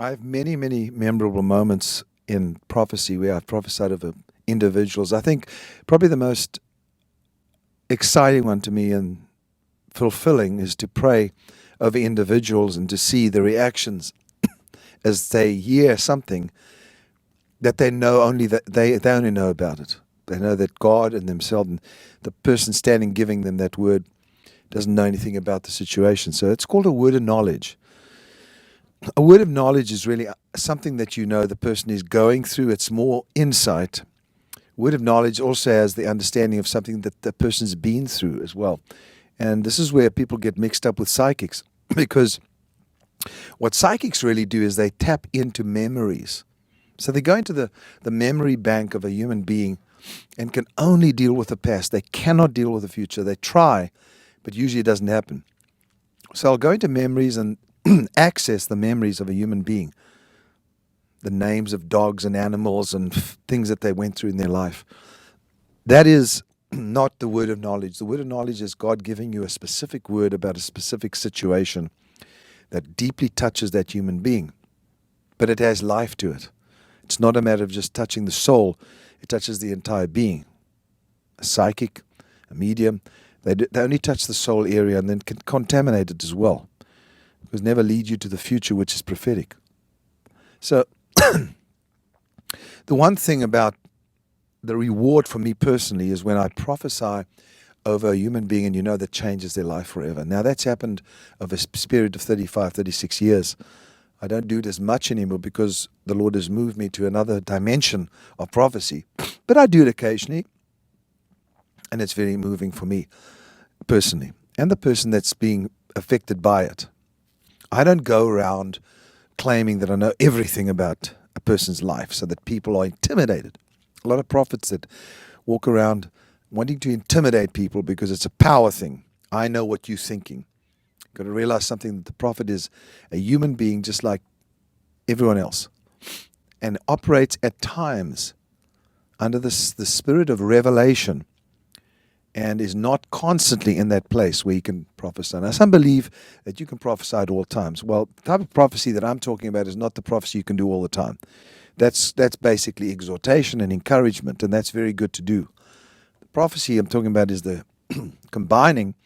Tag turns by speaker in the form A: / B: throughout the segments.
A: I have many, many memorable moments in prophecy where I've prophesied over individuals. I think probably the most exciting one to me and fulfilling is to pray over individuals and to see the reactions as they hear something that they know only that they only know about it. They know that God and themselves and the person standing giving them that word doesn't know anything about the situation. So it's called a word of knowledge. A word of knowledge is really something that you know the person is going through. It's more insight. Word of knowledge also has the understanding of something that the person's been through as well. And this is where people get mixed up with psychics because what psychics really do is they tap into memories. So they go into the memory bank of a human being and can only deal with the past. They cannot deal with the future. They try, but usually it doesn't happen. So I'll go into memories and access the memories of a human being, the names of dogs and animals and things that they went through in their life. That is not the word of knowledge. The word of knowledge is God giving you a specific word about a specific situation that deeply touches that human being, but it has life to it. It's not a matter of just touching the soul. It touches the entire being. A psychic, a medium, they only touch the soul area and then can contaminate it as well, because never lead you to the future, which is prophetic. So the one thing about the reward for me personally is when I prophesy over a human being and you know that changes their life forever. Now that's happened over a period of 35, 36 years. I don't do it as much anymore because the Lord has moved me to another dimension of prophecy. But I do it occasionally, and it's very moving for me personally and the person that's being affected by it. I don't go around claiming that I know everything about a person's life so that people are intimidated. A lot of prophets that walk around wanting to intimidate people because it's a power thing. I know what you're thinking. You've got to realize something, that the prophet is a human being just like everyone else and operates at times under the spirit of revelation and is not constantly in that place where you can prophesy. Now, some believe that you can prophesy at all times. Well, the type of prophecy that I'm talking about is not the prophecy you can do all the time. That's basically exhortation and encouragement, and that's very good to do. The prophecy I'm talking about is the combining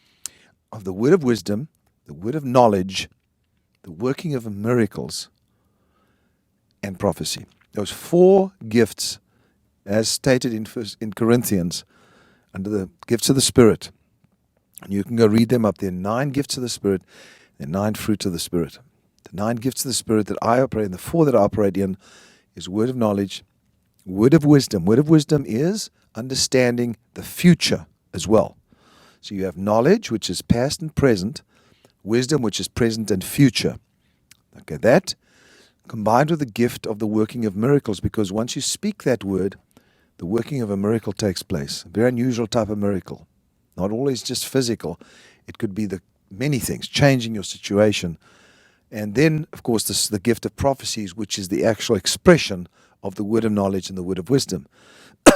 A: of the word of wisdom, the word of knowledge, the working of miracles, and prophecy. Those four gifts, as stated in Corinthians, under the gifts of the Spirit. And you can go read them up. There are 9 gifts of the Spirit. There are 9 fruits of the Spirit. The 9 gifts of the Spirit that I operate in, the 4 that I operate in, is word of knowledge, word of wisdom. Word of wisdom is understanding the future as well. So you have knowledge, which is past and present, wisdom, which is present and future. Okay, that combined with the gift of the working of miracles, because once you speak that word, the working of a miracle takes place. A very unusual type of miracle. Not always just physical. It could be the many things, changing your situation. And then, of course, the gift of prophecies, which is the actual expression of the word of knowledge and the word of wisdom.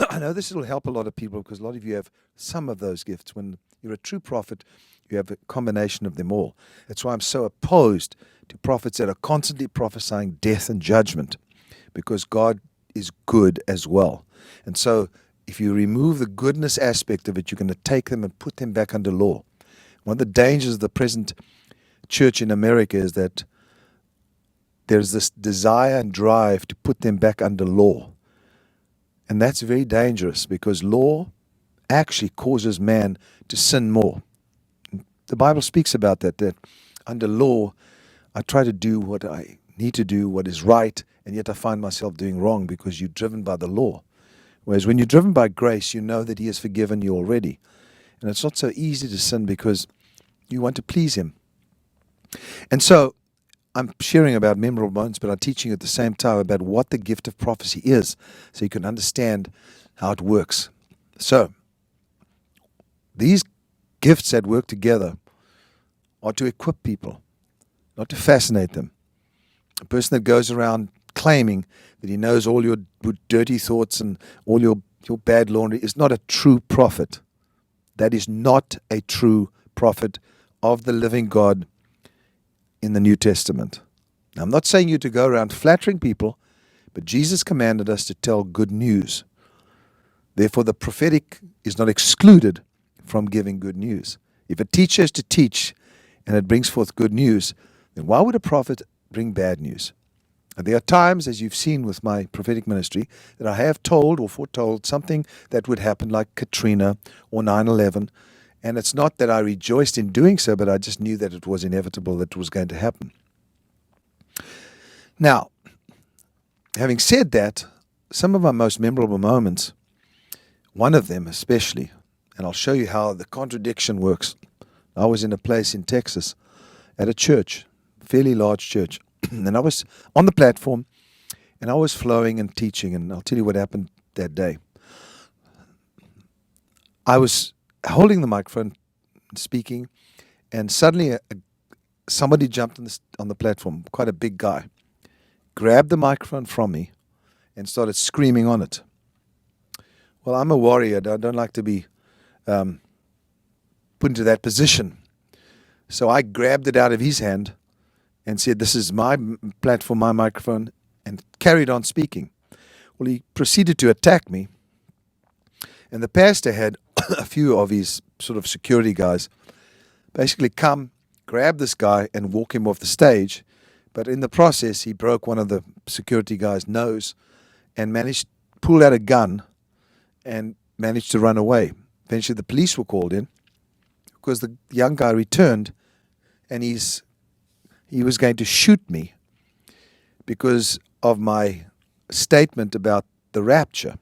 A: I know this will help a lot of people because a lot of you have some of those gifts. When you're a true prophet, you have a combination of them all. That's why I'm so opposed to prophets that are constantly prophesying death and judgment, because God is good as well. And so if you remove the goodness aspect of it, you're going to take them and put them back under law. One of the dangers of the present church in America is that there's this desire and drive to put them back under law. And that's very dangerous because law actually causes man to sin more. The Bible speaks about that under law, I try to do what I need to do, what is right, and yet I find myself doing wrong because you're driven by the law. Whereas when you're driven by grace, you know that He has forgiven you already. And it's not so easy to sin because you want to please Him. And so I'm sharing about memorable moments, but I'm teaching you at the same time about what the gift of prophecy is so you can understand how it works. So these gifts that work together are to equip people, not to fascinate them. A person that goes around claiming that he knows all your dirty thoughts and all your bad laundry is not a true prophet. That is not a true prophet of the living God in the New Testament. Now, I'm not saying you to go around flattering people, but Jesus commanded us to tell good news. Therefore, the prophetic is not excluded from giving good news. If a teacher is to teach and it brings forth good news, then why would a prophet bring bad news? And there are times, as you've seen with my prophetic ministry, that I have told or foretold something that would happen, like Katrina or 9/11. And it's not that I rejoiced in doing so, but I just knew that it was inevitable, that it was going to happen. Now, having said that, some of my most memorable moments, one of them especially, and I'll show you how the contradiction works. I was in a place in Texas at a church, fairly large church, and I was on the platform, and I was flowing and teaching, and I'll tell you what happened that day. I was holding the microphone, speaking, and suddenly somebody jumped on the platform, quite a big guy, grabbed the microphone from me and started screaming on it. Well, I'm a warrior. I don't like to be put into that position. So I grabbed it out of his hand and said, "This is my platform, my microphone," and carried on speaking. Well, he proceeded to attack me, and the pastor had a few of his sort of security guys basically come, grab this guy, and walk him off the stage. But in the process, he broke one of the security guys' nose and pulled out a gun and managed to run away. Eventually, the police were called in because the young guy returned, and he was going to shoot me because of my statement about the rapture,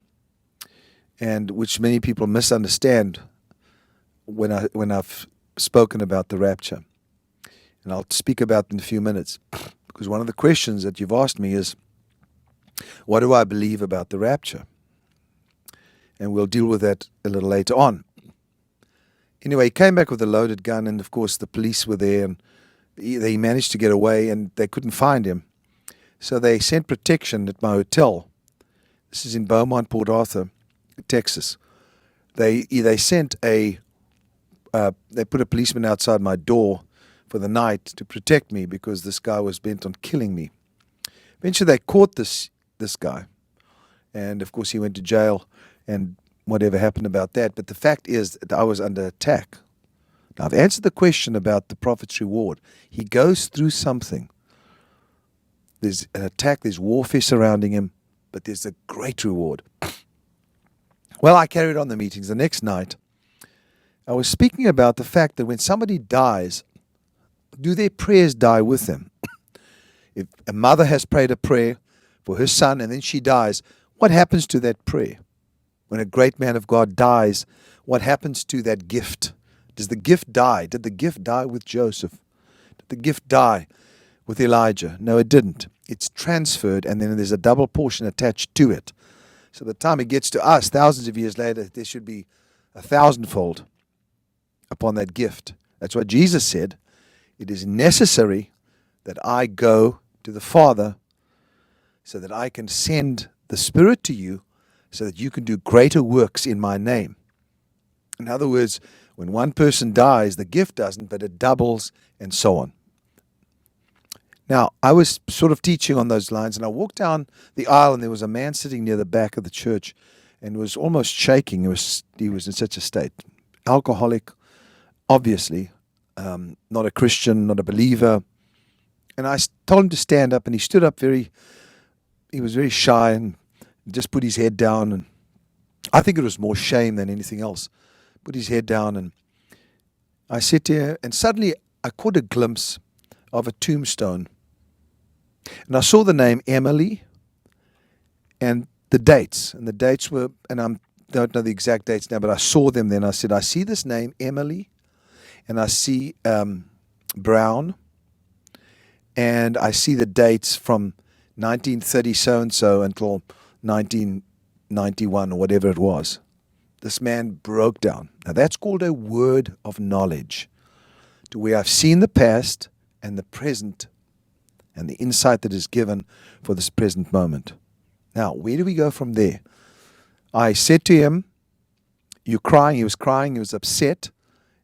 A: and which many people misunderstand when I've spoken about the rapture. And I'll speak about it in a few minutes, because one of the questions that you've asked me is, what do I believe about the rapture? And we'll deal with that a little later on. Anyway, he came back with a loaded gun, and of course the police were there, and they managed to get away, and they couldn't find him. So they sent protection at my hotel. This is in Beaumont, Port Arthur, Texas. They sent they put a policeman outside my door for the night to protect me because this guy was bent on killing me. Eventually they caught this guy, and of course he went to jail, and whatever happened about that. But the fact is that I was under attack. Now, I've answered the question about the prophet's reward. He goes through something. There's an attack, there's warfare surrounding him, but there's a great reward. Well, I carried on the meetings. The next night, I was speaking about the fact that when somebody dies, do their prayers die with them? If a mother has prayed a prayer for her son and then she dies, what happens to that prayer? When a great man of God dies, what happens to that gift? Does the gift die? Did the gift die with Joseph? Did the gift die with Elijah? No, it didn't. It's transferred, and then there's a double portion attached to it. So by the time it gets to us, thousands of years later, there should be 1,000-fold upon that gift. That's what Jesus said. It is necessary that I go to the Father so that I can send the Spirit to you so that you can do greater works in my name. In other words, when one person dies, the gift doesn't, but it doubles and so on. Now, I was sort of teaching on those lines, and I walked down the aisle, and there was a man sitting near the back of the church and was almost shaking. He was in such a state. Alcoholic, obviously, not a Christian, not a believer. And I told him to stand up, and he stood up he was very shy and just put his head down. And I think it was more shame than anything else. Put his head down, and I sat there, and suddenly I caught a glimpse of a tombstone. And I saw the name Emily and the dates. And the dates were, and I don't know the exact dates now, but I saw them then. I said, I see this name Emily, and I see Brown, and I see the dates from 1930 so-and-so until 1991 or whatever it was. This man broke down. Now that's called a word of knowledge, to where I've seen the past and the present and the insight that is given for this present moment. Now, where do we go from there? I said to him, "You're crying." He was crying. He was upset.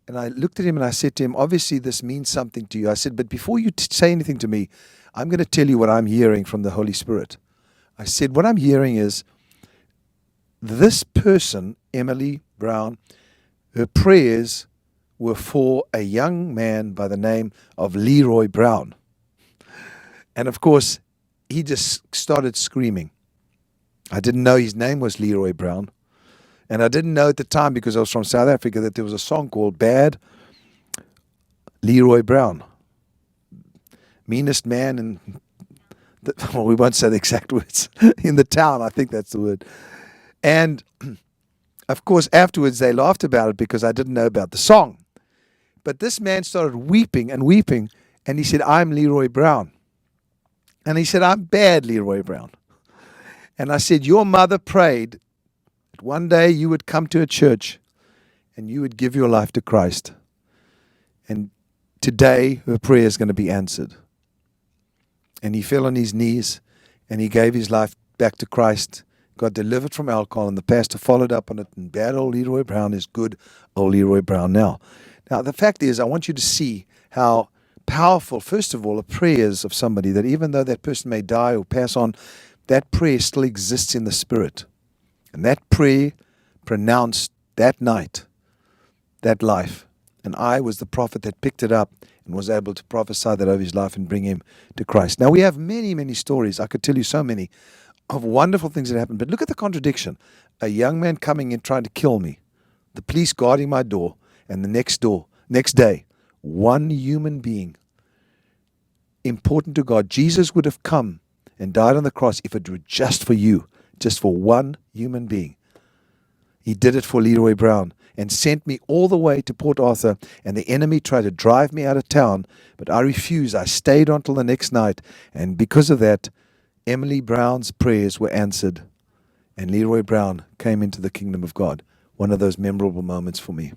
A: And I looked at him and I said to him, "Obviously this means something to you." I said, "But before you say anything to me, I'm going to tell you what I'm hearing from the Holy Spirit. I said, what I'm hearing is this person, Emily Brown, her prayers were for a young man by the name of Leroy Brown. And of course, he just started screaming. I didn't know his name was Leroy Brown. And I didn't know at the time, because I was from South Africa, that there was a song called Bad Leroy Brown. Meanest man in, well, we won't say the exact words, in the town, I think that's the word. And of course, afterwards they laughed about it because I didn't know about the song. But this man started weeping and weeping, and he said, I'm Leroy Brown. And he said, I'm bad Leroy Brown. And I said, your mother prayed that one day you would come to a church and you would give your life to Christ. And today her prayer is going to be answered. And he fell on his knees and he gave his life back to Christ, got delivered from alcohol, and the pastor followed up on it, and bad old Leroy Brown is good old Leroy Brown now. Now, the fact is, I want you to see how powerful, first of all, the prayers of somebody, that even though that person may die or pass on, that prayer still exists in the spirit. And that prayer pronounced that night, that life. And I was the prophet that picked it up and was able to prophesy that over his life and bring him to Christ. Now, we have many, many stories. I could tell you so many of wonderful things that happened. But look at the contradiction. A young man coming in trying to kill me, the police guarding my door, and the next day, one human being, important to God. Jesus would have come and died on the cross if it were just for you, just for one human being. He did it for Leroy Brown and sent me all the way to Port Arthur, and the enemy tried to drive me out of town, but I refused. I stayed until the next night, and because of that, Emily Brown's prayers were answered, and Leroy Brown came into the kingdom of God. One of those memorable moments for me.